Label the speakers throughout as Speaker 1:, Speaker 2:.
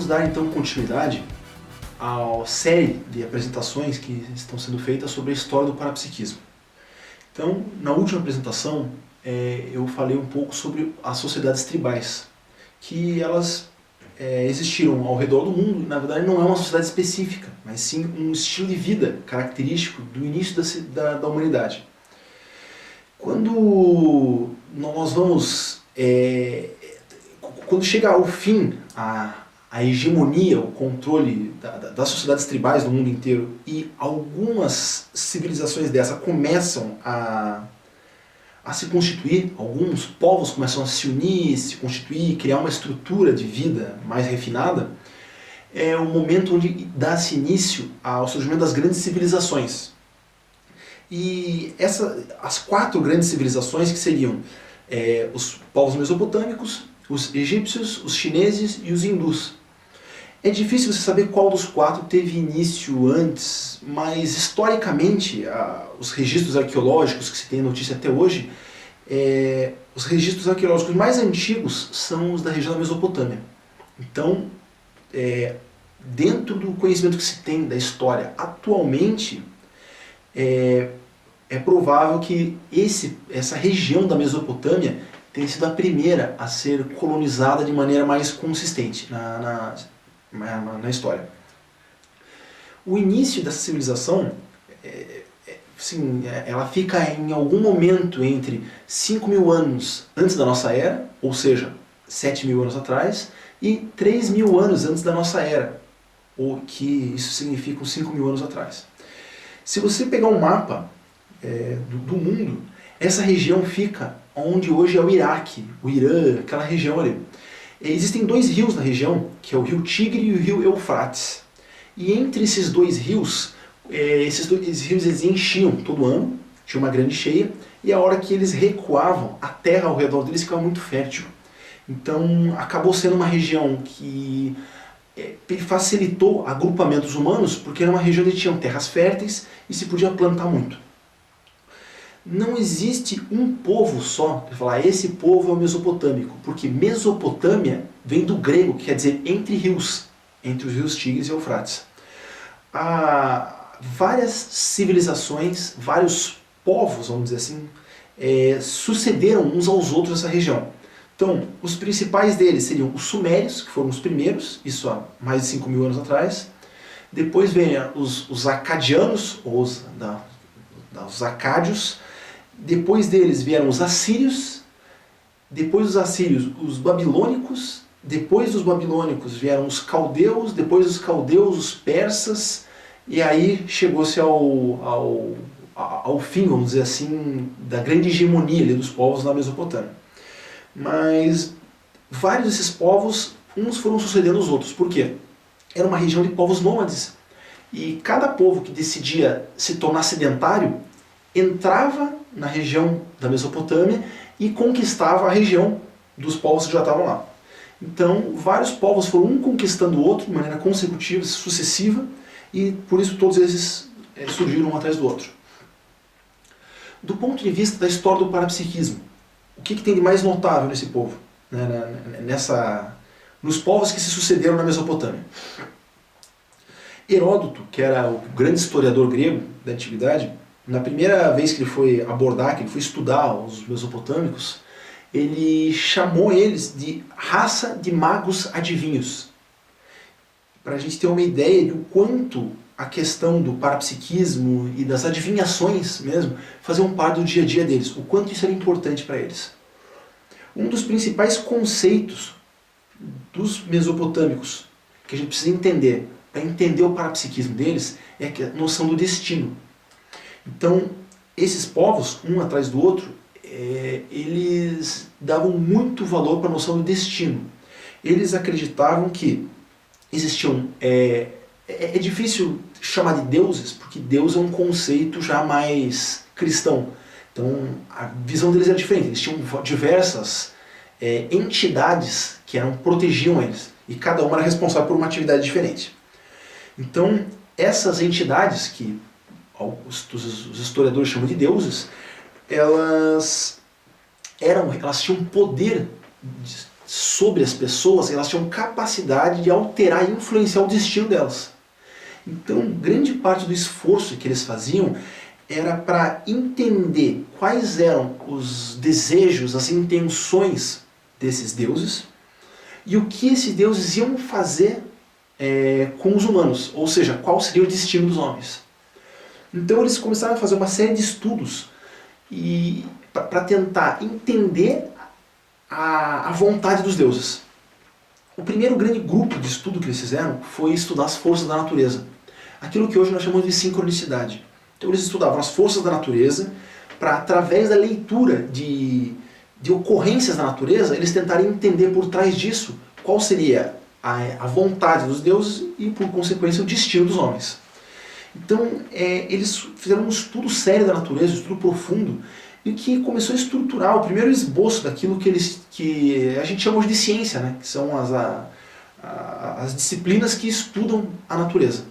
Speaker 1: dar então continuidade à série de apresentações que estão sendo feitas sobre a história do parapsiquismo. Então, na última apresentação, eu falei um pouco sobre as sociedades tribais, que elas existiram ao redor do mundo. Na verdade, não é uma sociedade específica, mas sim um estilo de vida característico do início da humanidade. Quando nós vamos... quando chega ao fim a hegemonia, o controle das sociedades tribais do mundo inteiro e algumas civilizações dessas começam a se constituir, alguns povos começam a se unir, se constituir, criar uma estrutura de vida mais refinada, é o momento onde dá-se início ao surgimento das grandes civilizações. E as 4 grandes civilizações que seriam os povos mesopotâmicos, os egípcios, os chineses e os hindus. É difícil você saber qual dos 4 teve início antes, mas historicamente, os registros arqueológicos que se tem notícia até hoje, os registros arqueológicos mais antigos são os da região da Mesopotâmia. Então, dentro do conhecimento que se tem da história atualmente, é provável que essa região da Mesopotâmia tenha sido a primeira a ser colonizada de maneira mais consistente na história. O início dessa civilização, ela fica em algum momento entre 5.000 anos antes da nossa era, ou seja, 7.000 anos atrás, e 3.000 anos antes da nossa era, ou que isso significa uns 5.000 anos atrás. Se você pegar um mapa do mundo, essa região fica onde hoje é o Iraque, o Irã, aquela região ali. Existem 2 rios na região, que é o rio Tigre e o rio Eufrates. E entre esses 2 rios, esses rios eles enchiam todo ano, tinha uma grande cheia, e a hora que eles recuavam, a terra ao redor deles ficava muito fértil. Então acabou sendo uma região que facilitou agrupamentos humanos, porque era uma região onde tinham terras férteis e se podia plantar muito. Não existe um povo só, para falar, esse povo é o mesopotâmico, porque Mesopotâmia vem do grego, que quer dizer entre rios, entre os rios Tigres e Eufrates. Há várias civilizações, vários povos, vamos dizer assim, sucederam uns aos outros nessa região. Então, os principais deles seriam os sumérios, que foram os primeiros, isso há mais de 5.000 anos atrás. Depois vem os acadianos, ou os acádios. Depois deles vieram os assírios, depois dos assírios os babilônicos, depois dos babilônicos vieram os caldeus, depois dos caldeus os persas, e aí chegou-se ao fim, vamos dizer assim, da grande hegemonia dos povos na Mesopotâmia. Mas vários desses povos, uns foram sucedendo os outros. Por quê? Era uma região de povos nômades, e cada povo que decidia se tornar sedentário entrava na região da Mesopotâmia e conquistava a região dos povos que já estavam lá. Então, vários povos foram um conquistando o outro de maneira consecutiva, sucessiva, e por isso todos eles surgiram um atrás do outro. Do ponto de vista da história do parapsiquismo, o que tem de mais notável nesse povo? Nos povos que se sucederam na Mesopotâmia? Heródoto, que era o grande historiador grego da antiguidade, na primeira vez que ele foi abordar, que ele foi estudar os mesopotâmicos, ele chamou eles de raça de magos adivinhos. Para a gente ter uma ideia de o quanto a questão do parapsiquismo e das adivinhações mesmo faziam parte do dia a dia deles, o quanto isso era importante para eles. Um dos principais conceitos dos mesopotâmicos que a gente precisa entender, para entender o parapsiquismo deles, é a noção do destino. Então, esses povos, um atrás do outro, eles davam muito valor para a noção do destino. Eles acreditavam que existiam... É difícil chamar de deuses, porque Deus é um conceito já mais cristão. Então, a visão deles era diferente. Eles tinham diversas entidades que protegiam eles. E cada uma era responsável por uma atividade diferente. Então, essas entidades que os historiadores chamam de deuses, elas tinham poder sobre as pessoas, elas tinham capacidade de alterar e influenciar o destino delas. Então, grande parte do esforço que eles faziam era para entender quais eram os desejos, as intenções desses deuses e o que esses deuses iam fazer com os humanos, ou seja, qual seria o destino dos homens. Então eles começaram a fazer uma série de estudos para tentar entender a vontade dos deuses. O primeiro grande grupo de estudo que eles fizeram foi estudar as forças da natureza. Aquilo que hoje nós chamamos de sincronicidade. Então eles estudavam as forças da natureza para, através da leitura de ocorrências da natureza, eles tentarem entender por trás disso qual seria a vontade dos deuses e, por consequência, o destino dos homens. Então, eles fizeram um estudo sério da natureza, um estudo profundo, e que começou a estruturar o primeiro esboço daquilo que a gente chama hoje de ciência, né? Que são as disciplinas que estudam a natureza.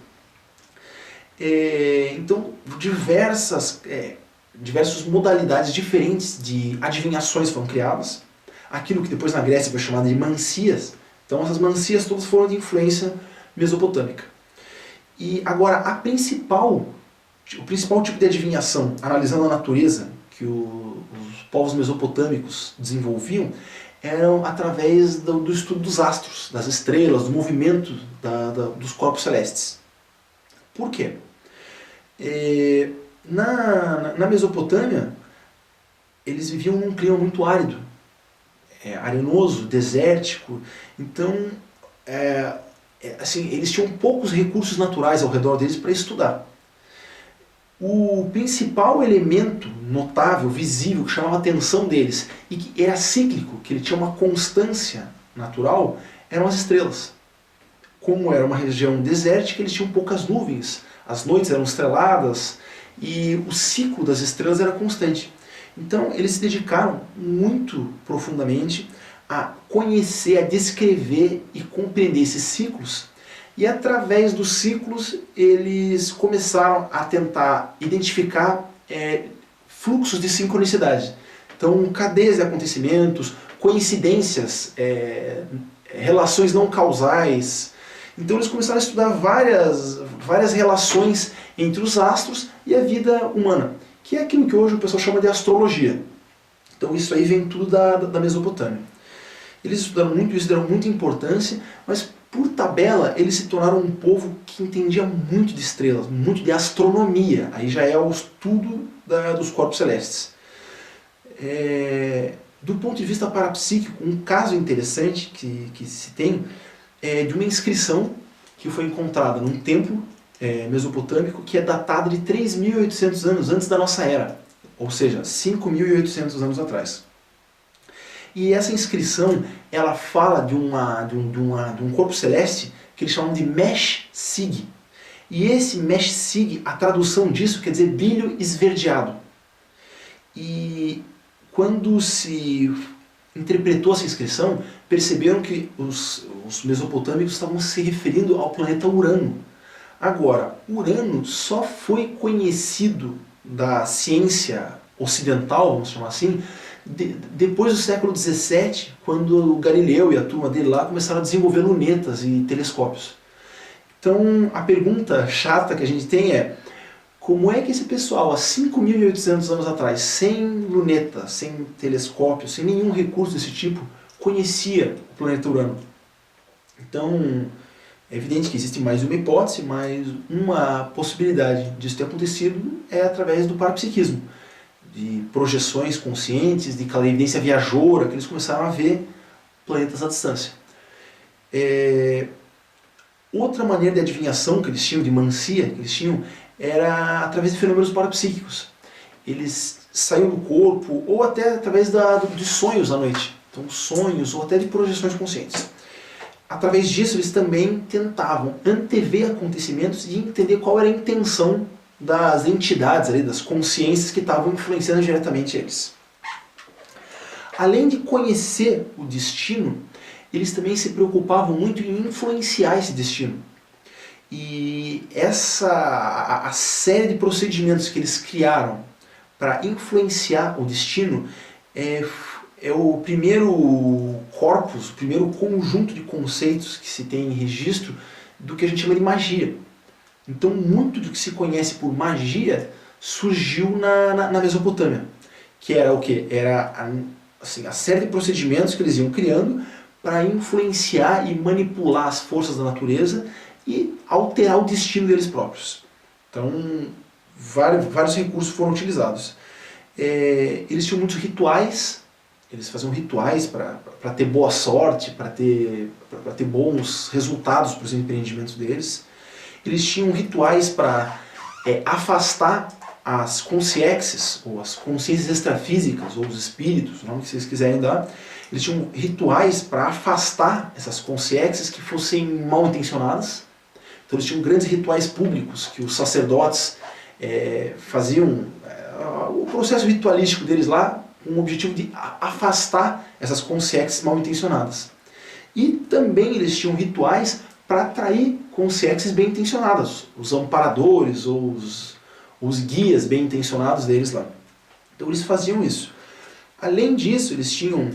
Speaker 1: Então, diversas modalidades diferentes de adivinhações foram criadas. Aquilo que depois na Grécia foi chamado de mancias. Então, essas mancias todas foram de influência mesopotâmica. E agora, o principal tipo de adivinhação, analisando a natureza que os povos mesopotâmicos desenvolviam, eram através do estudo dos astros, das estrelas, do movimento dos corpos celestes. Por quê? Na Mesopotâmia, eles viviam num clima muito árido, arenoso, desértico. Então, assim, eles tinham poucos recursos naturais ao redor deles para estudar. O principal elemento notável, visível, que chamava a atenção deles e que era cíclico, que ele tinha uma constância natural, eram as estrelas. Como era uma região desértica, eles tinham poucas nuvens, as noites eram estreladas e o ciclo das estrelas era constante. Então eles se dedicaram muito profundamente a conhecer, a descrever e compreender esses ciclos. E através dos ciclos eles começaram a tentar identificar fluxos de sincronicidade. Então, cadeias de acontecimentos, coincidências, relações não causais. Então eles começaram a estudar várias relações entre os astros e a vida humana, que é aquilo que hoje o pessoal chama de astrologia. Então isso aí vem tudo da Mesopotâmia. Eles estudaram muito isso, deram muita importância, mas por tabela eles se tornaram um povo que entendia muito de estrelas, muito de astronomia. Aí já é o estudo dos corpos celestes. Do ponto de vista parapsíquico, um caso interessante que se tem é de uma inscrição que foi encontrada num templo mesopotâmico que é datada de 3.800 anos antes da nossa era, ou seja, 5.800 anos atrás. E essa inscrição, ela fala de um corpo celeste que eles chamam de Mesh-Sig. E esse Mesh-Sig, a tradução disso quer dizer brilho esverdeado. E quando se interpretou essa inscrição, perceberam que os mesopotâmicos estavam se referindo ao planeta Urano. Agora, Urano só foi conhecido da ciência ocidental, vamos chamar assim, depois do século XVII, quando o Galileu e a turma dele lá começaram a desenvolver lunetas e telescópios. Então, a pergunta chata que a gente tem é: como é que esse pessoal, há 5.800 anos atrás, sem luneta, sem telescópio, sem nenhum recurso desse tipo, conhecia o planeta Urano? Então, é evidente que existe mais uma hipótese, mas uma possibilidade disso ter acontecido é através do parapsiquismo, de projeções conscientes, de clarividência viajoura, que eles começaram a ver planetas à distância. Outra maneira de adivinhação que eles tinham, de mancia que eles tinham, era através de fenômenos parapsíquicos. Eles saíam do corpo, ou até através de sonhos à noite. Então, sonhos, ou até de projeções conscientes. Através disso, eles também tentavam antever acontecimentos e entender qual era a intenção das entidades, das consciências que estavam influenciando diretamente eles. Além de conhecer o destino, eles também se preocupavam muito em influenciar esse destino. E a série de procedimentos que eles criaram para influenciar o destino é o primeiro corpus, o primeiro conjunto de conceitos que se tem em registro do que a gente chama de magia. Então, muito do que se conhece por magia surgiu na Mesopotâmia, que era o quê? Era assim, a série de procedimentos que eles iam criando para influenciar e manipular as forças da natureza e alterar o destino deles próprios. Então, vários recursos foram utilizados. Eles tinham muitos rituais, eles faziam rituais para ter boa sorte, para ter bons resultados para os empreendimentos deles. Eles tinham rituais para afastar as consciências, ou as consciências extrafísicas, ou os espíritos, o nome que vocês quiserem dar. Eles tinham rituais para afastar essas consciências que fossem mal intencionadas. Então eles tinham grandes rituais públicos que os sacerdotes faziam o processo ritualístico deles lá com o objetivo de afastar essas consciências mal intencionadas. E também eles tinham rituais para atrair consciências bem intencionadas, os amparadores ou os guias bem intencionados deles lá. Então eles faziam isso. Além disso, eles tinham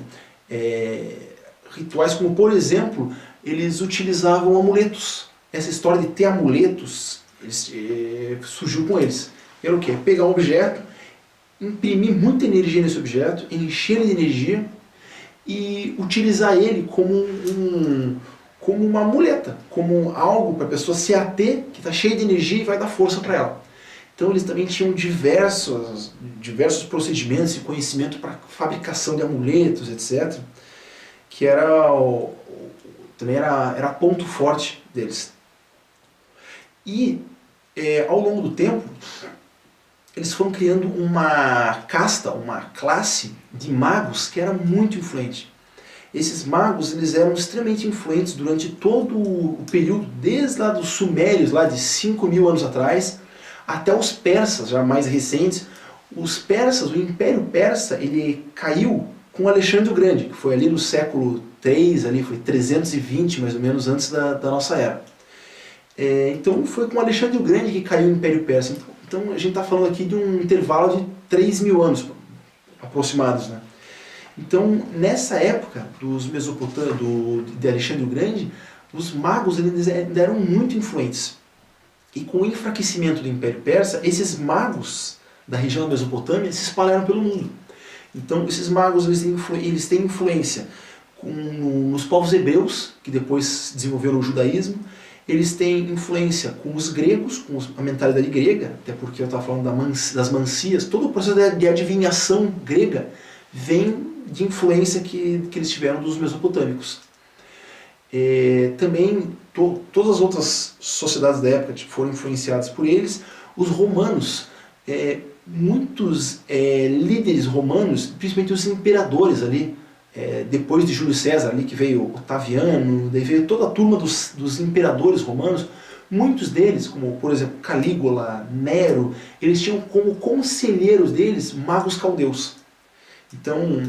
Speaker 1: rituais como, por exemplo, eles utilizavam amuletos. Essa história de ter amuletos surgiu com eles. Era o quê? Pegar um objeto, imprimir muita energia nesse objeto, encher ele de energia e utilizar ele como uma muleta, como algo para a pessoa se ater, que está cheio de energia e vai dar força para ela. Então eles também tinham diversos procedimentos e conhecimento para fabricação de amuletos, etc. Que também era ponto forte deles. E ao longo do tempo, eles foram criando uma casta, uma classe de magos que era muito influente. Esses magos eles eram extremamente influentes durante todo o período, desde lá dos sumérios, lá de 5.000 anos atrás, até os persas, já mais recentes. Os persas, o Império Persa, ele caiu com Alexandre o Grande, que foi ali no século III, ali foi 320 mais ou menos antes da nossa era. Então foi com Alexandre o Grande que caiu o Império Persa. Então a gente está falando aqui de um intervalo de 3.000 anos aproximados, né? Então, nessa época dos Mesopotâmia, de Alexandre o Grande, os magos eles eram muito influentes. E com o enfraquecimento do Império Persa, esses magos da região da Mesopotâmia se espalharam pelo mundo. Então, esses magos eles têm influência nos povos hebreus, que depois desenvolveram o judaísmo. Eles têm influência com os gregos, com a mentalidade grega, até porque eu estava falando das mancias. Todo o processo de adivinhação grega vem de influência que eles tiveram dos mesopotâmicos. Também todas as outras sociedades da época foram influenciadas por eles. Os romanos, muitos líderes romanos, principalmente os imperadores ali, depois de Júlio César, ali que veio Otaviano, daí veio toda a turma dos imperadores romanos. Muitos deles, como por exemplo Calígula, Nero, eles tinham como conselheiros deles magos caldeus. Então,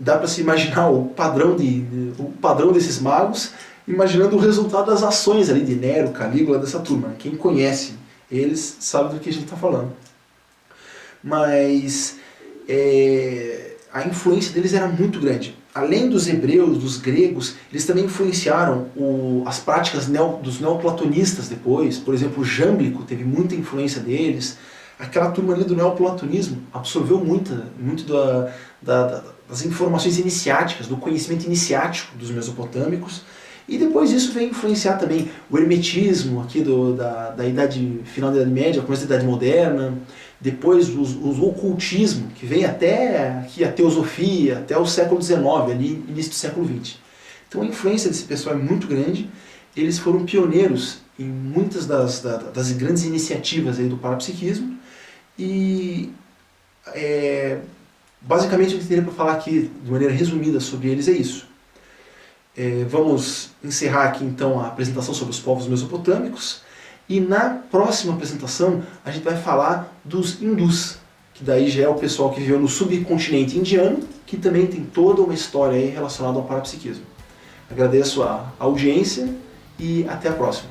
Speaker 1: dá para se imaginar o padrão desses magos, imaginando o resultado das ações ali de Nero, Calígula, dessa turma. Quem conhece eles sabe do que a gente está falando. Mas a influência deles era muito grande. Além dos hebreus, dos gregos, eles também influenciaram as práticas dos neoplatonistas depois. Por exemplo, o Jâmblico teve muita influência deles. Aquela turma ali do neoplatonismo absorveu muito das informações iniciáticas, do conhecimento iniciático dos mesopotâmicos. E depois isso vem influenciar também o hermetismo aqui final da Idade Média, começo da Idade Moderna. Depois o ocultismo, que vem até aqui a teosofia, até o século XIX, ali início do século XX. Então a influência desse pessoal é muito grande. Eles foram pioneiros em muitas das grandes iniciativas aí do parapsiquismo. E basicamente o que eu teria para falar aqui, de maneira resumida, sobre eles é isso. Vamos encerrar aqui então a apresentação sobre os povos mesopotâmicos. E na próxima apresentação a gente vai falar dos hindus, que daí já é o pessoal que viveu no subcontinente indiano, que também tem toda uma história aí relacionada ao parapsiquismo. Agradeço a audiência e até a próxima.